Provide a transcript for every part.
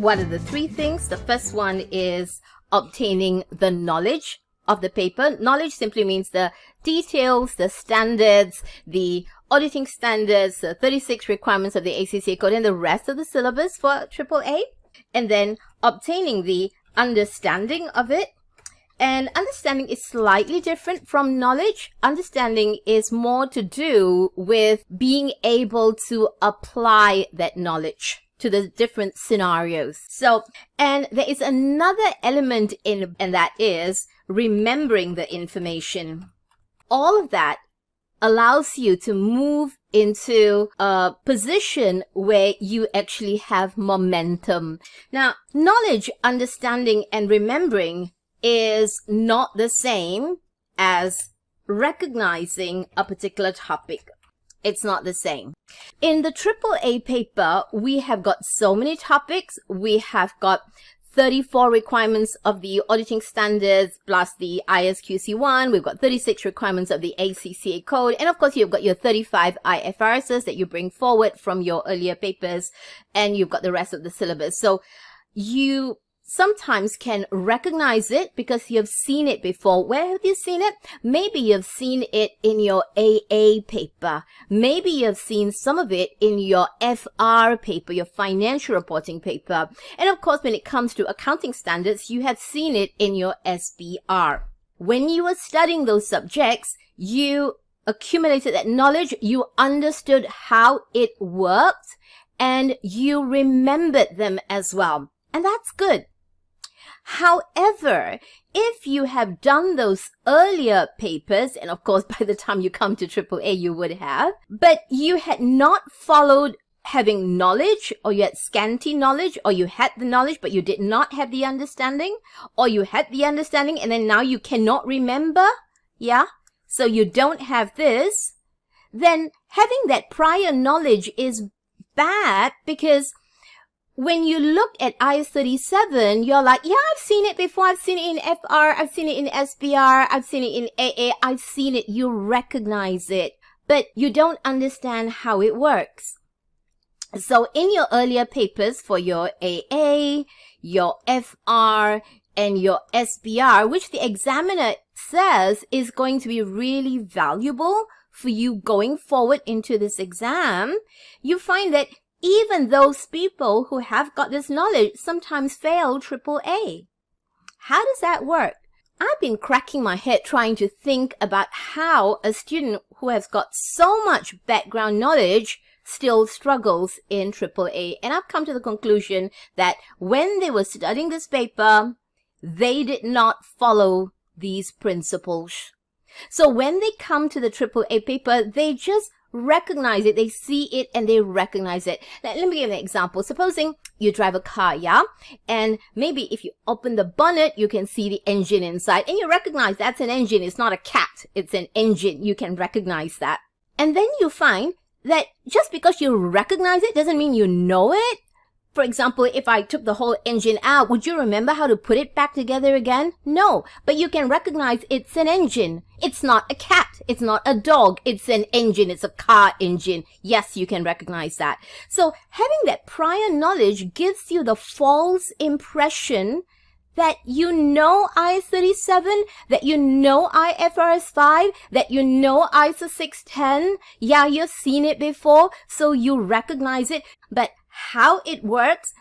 What are the three things? The first one is obtaining the knowledge of the paper. Knowledge simply means the details, the standards, the auditing standards, the 36 requirements of the ACCA code, and the rest of the syllabus for AAA. And then obtaining the understanding of it. And understanding is slightly different from knowledge. Understanding is more to do with being able to apply that knowledge to the different scenarios. So, and there is another element in, and that is remembering the information. All of that allows you to move into a position where you actually have momentum. Now, knowledge, understanding, and remembering is not the same as recognizing a particular topic. It's not the same. In the AAA paper, we have got so many topics. We have got 34 requirements of the auditing standards plus the ISQC1. We've got 36 requirements of the ACCA code. And of course, you've got your 35 IFRSs that you bring forward from your earlier papers. And you've got the rest of the syllabus. So you sometimes can recognize it because you've seen it before. Where have you seen it? Maybe you've seen it in your AA paper. Maybe you've seen some of it in your FR paper, your financial reporting paper. And of course, when it comes to accounting standards, you have seen it in your SBR. When you were studying those subjects, you accumulated that knowledge, you understood how it worked, and you remembered them as well. And that's good. However, if you have done those earlier papers, and of course by the time you come to AAA you would have, but you had not followed having knowledge, or you had scanty knowledge, or you had the knowledge but you did not have the understanding, or you had the understanding and then now you cannot remember, yeah? So you don't have this, then having that prior knowledge is bad because when you look at IS-37, you're like, yeah, I've seen it before. I've seen it in FR. I've seen it in SBR. I've seen it in AA. I've seen it. You recognize it, but you don't understand how it works. So in your earlier papers for your AA, your FR, and your SBR, which the examiner says is going to be really valuable for you going forward into this exam, you find that even those people who have got this knowledge sometimes fail AAA. How does that work? I've been cracking my head trying to think about how a student who has got so much background knowledge still struggles in AAA. And I've come to the conclusion that when they were studying this paper, they did not follow these principles. So when they come to the AAA paper, they just recognize it, they see it, and they recognize it. Now, let me give you an example. Supposing you drive a car, yeah? And maybe if you open the bonnet, you can see the engine inside, and you recognize that's an engine. It's not a cat. It's an engine. You can recognize that. And then you find that just because you recognize it doesn't mean you know it. For example, if I took the whole engine out, would you remember how to put it back together again? No, but you can recognize it's an engine. It's not a cat. It's not a dog. It's an engine. It's a car engine. Yes, you can recognize that. So having that prior knowledge gives you the false impression that you know IS-37, that you know IFRS 5, that you know ISO 610. Yeah, you've seen it before, so you recognize it. But how it works,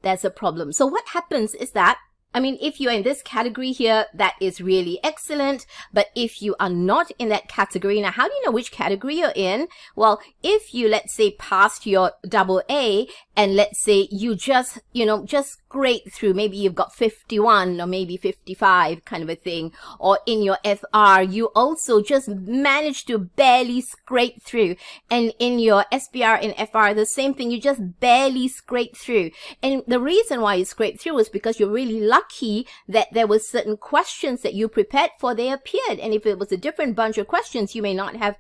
that's a problem. So what happens is that, I mean, if you're in this category here, that is really excellent. But if you are not in that category, now how do you know which category you're in? Well, if you, let's say, passed your AA, and let's say you just, just scrape through, maybe you've got 51 or maybe 55 kind of a thing, or in your FR, you also just managed to barely scrape through, and in your SBR and FR, the same thing, you just barely scrape through. And the reason why you scraped through was because you're really lucky that there were certain questions that you prepared for, they appeared, and if it was a different bunch of questions, you may not have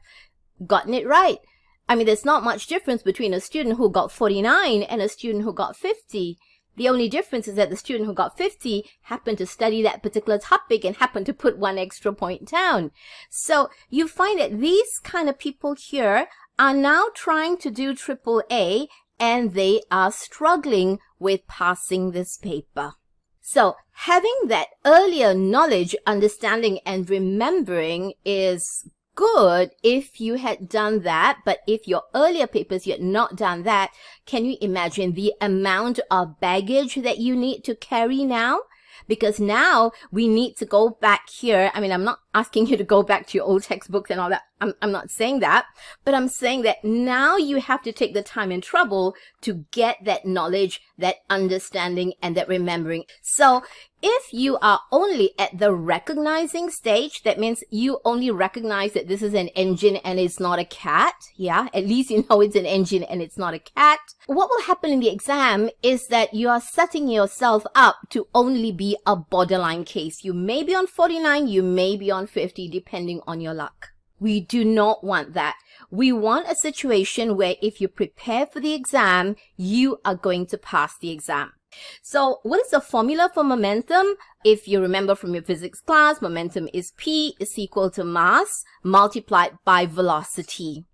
gotten it right. I mean, there's not much difference between a student who got 49 and a student who got 50. The only difference is that the student who got 50 happened to study that particular topic and happened to put one extra point down. So you find that these kind of people here are now trying to do AAA and they are struggling with passing this paper. So having that earlier knowledge, understanding, and remembering is good if you had done that. But if your earlier papers you had not done that, can you imagine the amount of baggage that you need to carry now? Because now we need to go back here. I mean, I'm not asking you to go back to your old textbooks and all that. I'm not saying that, but I'm saying that now you have to take the time and trouble to get that knowledge, that understanding, and that remembering. So if you are only at the recognizing stage, that means you only recognize that this is an engine and it's not a cat. Yeah, at least you know it's an engine and it's not a cat. What will happen in the exam is that you are setting yourself up to only be a borderline case. You may be on 49, you may be on 50, depending on your luck. We do not want that. We want a situation where if you prepare for the exam, you are going to pass the exam. So what is the formula for momentum? If you remember from your physics class, momentum is P is equal to mass multiplied by velocity.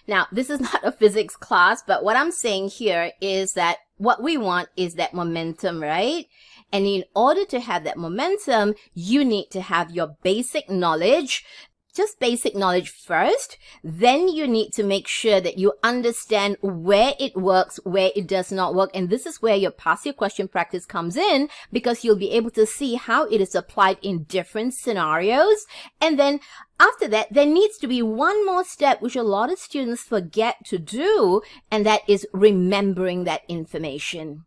Now, this is not a physics class, but what I'm saying here is that what we want is that momentum, right? And in order to have that momentum, you need to have your basic knowledge, just basic knowledge first. Then you need to make sure that you understand where it works, where it does not work. And this is where your past year question practice comes in, because you'll be able to see how it is applied in different scenarios. And then after that, there needs to be one more step, which a lot of students forget to do, and that is remembering that information.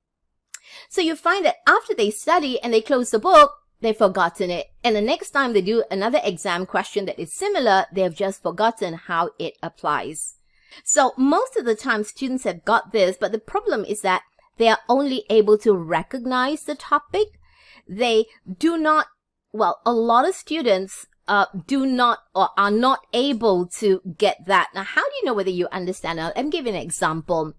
So you find that after they study and they close the book, they've forgotten it. And the next time they do another exam question that is similar, they've just forgotten how it applies. So most of the time students have got this, but the problem is that they are only able to recognize the topic. They do not, well, a lot of students do not or are not able to get that. Now, how do you know whether you understand? I'll give you an example.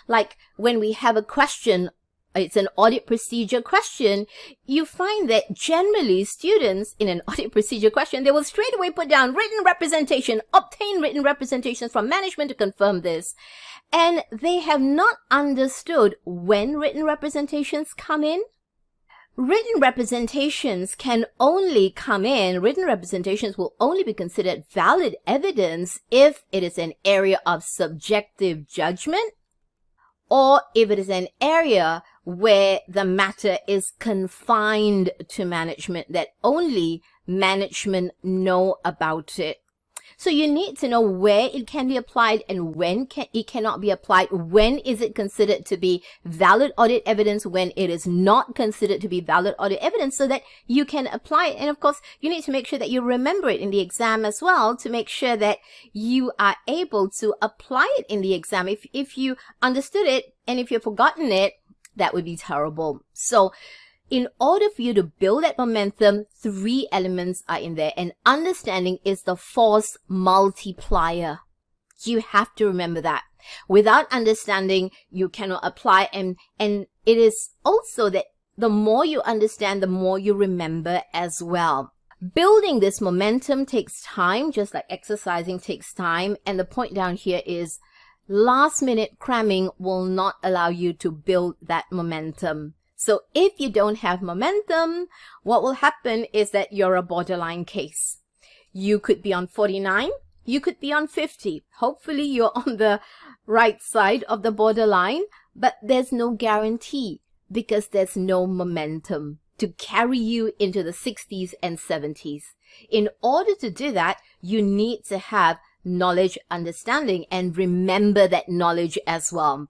Like when we have a question, it's an audit procedure question, you find that generally students in an audit procedure question, they will straight away put down written representation, obtain written representations from management to confirm this. And they have not understood when written representations come in. Written representations can only come in, written representations will only be considered valid evidence if it is an area of subjective judgment, or if it is an area where the matter is confined to management, that only management know about it. So you need to know where it can be applied and when it cannot be applied. When is it considered to be valid audit evidence, when it is not considered to be valid audit evidence, so that you can apply it. And of course, you need to make sure that you remember it in the exam as well, to make sure that you are able to apply it in the exam. If you understood it and if you've forgotten it, that would be terrible. So in order for you to build that momentum, 3 elements are in there, and understanding is the force multiplier. You have to remember that. Without understanding, you cannot apply, and it is also that the more you understand, the more you remember as well. Building this momentum takes time, just like exercising takes time, and the point down here is last minute cramming will not allow you to build that momentum. So if you don't have momentum, what will happen is that you're a borderline case. You could be on 49, you could be on 50. Hopefully you're on the right side of the borderline, but there's no guarantee because there's no momentum to carry you into the 60s and 70s. In order to do that, you need to have knowledge, understanding, and remember that knowledge as well.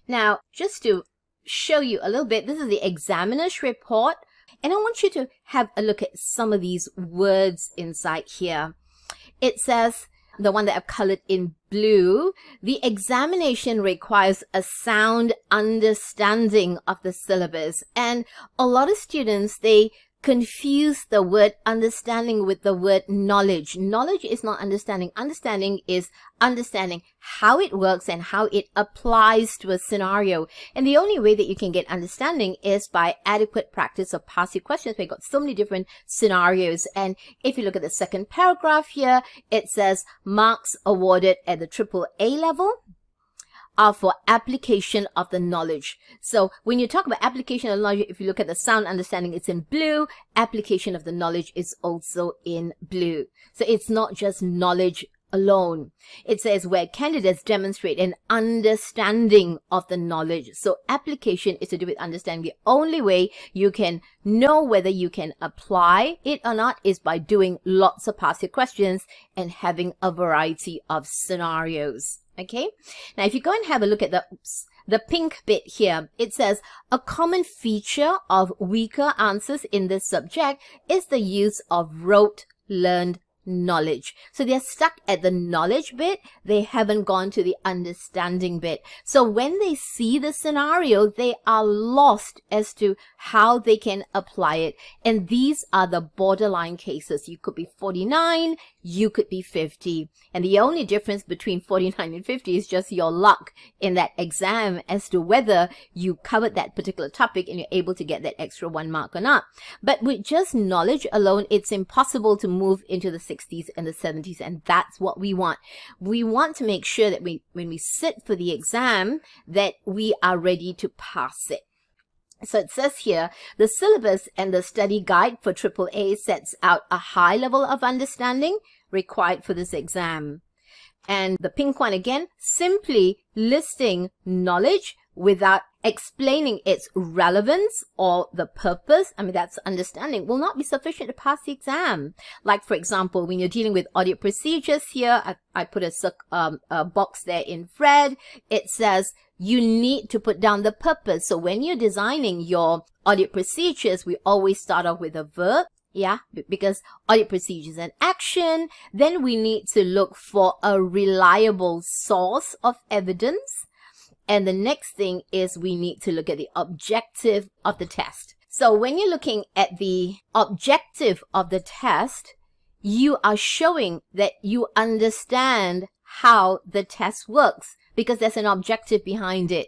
Now, just to show you a little bit, this is the examiner's report, and I want you to have a look at some of these words inside here. It says, the one that I've colored in blue, the examination requires a sound understanding of the syllabus. And a lot of students, they confuse the word understanding with the word knowledge. Knowledge is not understanding. Understanding is understanding how it works and how it applies to a scenario. And the only way that you can get understanding is by adequate practice of past year questions. We've got so many different scenarios. And if you look at the second paragraph here, it says marks awarded at the AAA level. are for application of the knowledge. So when you talk about application of knowledge, if you look at the sound understanding, it's in blue. Application of the knowledge is also in blue. So it's not just knowledge alone. It says where candidates demonstrate an understanding of the knowledge. So application is to do with understanding. The only way you can know whether you can apply it or not is by doing lots of past year questions and having a variety of scenarios. Okay. Now, if you go and have a look at the pink bit here, it says a common feature of weaker answers in this subject is the use of rote learned knowledge. So they're stuck at the knowledge bit. They haven't gone to the understanding bit. So when they see the scenario, they are lost as to how they can apply it. And these are the borderline cases. You could be 49, you could be 50. And the only difference between 49 and 50 is just your luck in that exam as to whether you covered that particular topic and you're able to get that extra 1 mark or not. But with just knowledge alone, it's impossible to move into the 60s and the 70s, and that's what we want. We want to make sure that when we sit for the exam, that we are ready to pass it. So it says here, the syllabus and the study guide for AAA sets out a high level of understanding required for this exam. And the pink one again, simply listing knowledge without explaining its relevance or the purpose, that's understanding, will not be sufficient to pass the exam. Like, for example, when you're dealing with audit procedures here, I put a box there in red. It says you need to put down the purpose. So when you're designing your audit procedures, we always start off with a verb. Yeah, because audit procedures and action. Then we need to look for a reliable source of evidence. And the next thing is we need to look at the objective of the test. So when you're looking at the objective of the test, you are showing that you understand how the test works because there's an objective behind it.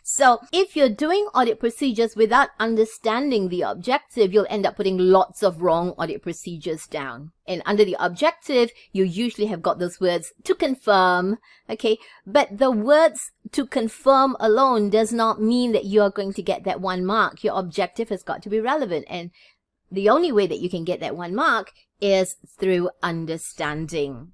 So if you're doing audit procedures without understanding the objective, you'll end up putting lots of wrong audit procedures down. And under the objective, you usually have got those words to confirm, okay? But the words to confirm alone does not mean that you are going to get that 1 mark. Your objective has got to be relevant. And the only way that you can get that 1 mark is through understanding.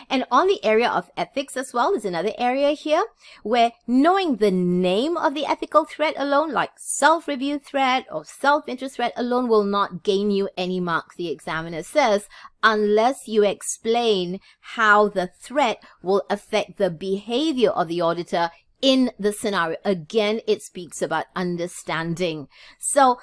And on the area of ethics as well, there's another area here where knowing the name of the ethical threat alone, like self-review threat or self-interest threat alone, will not gain you any marks, the examiner says, unless you explain how the threat will affect the behavior of the auditor in the scenario. Again, it speaks about understanding. So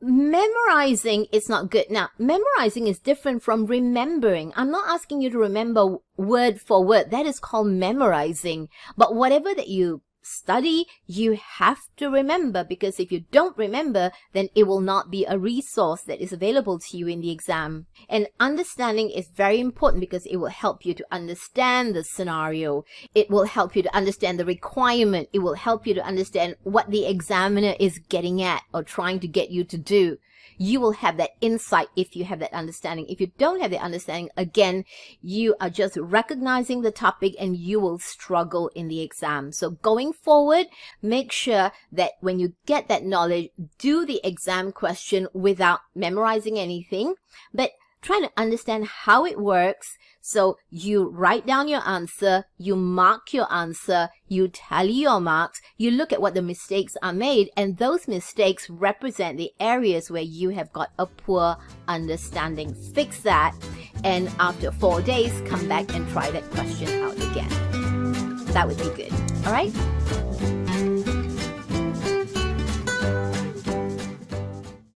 memorizing is not good. Now, memorizing is different from remembering. I'm not asking you to remember word for word. That is called memorizing. But whatever that you study, you have to remember, because if you don't remember, then it will not be a resource that is available to you in the exam. And understanding is very important because it will help you to understand the scenario. It will help you to understand the requirement. It will help you to understand what the examiner is getting at or trying to get you to do. You will have that insight if you have that understanding. If you don't have the understanding, again, you are just recognizing the topic and you will struggle in the exam. So going forward, make sure that when you get that knowledge, do the exam question without memorizing anything, but try to understand how it works. So you write down your answer, you mark your answer, you tally your marks, you look at what the mistakes are made, and those mistakes represent the areas where you have got a poor understanding. Fix that, and after 4 days, come back and try that question out again. That would be good. All right?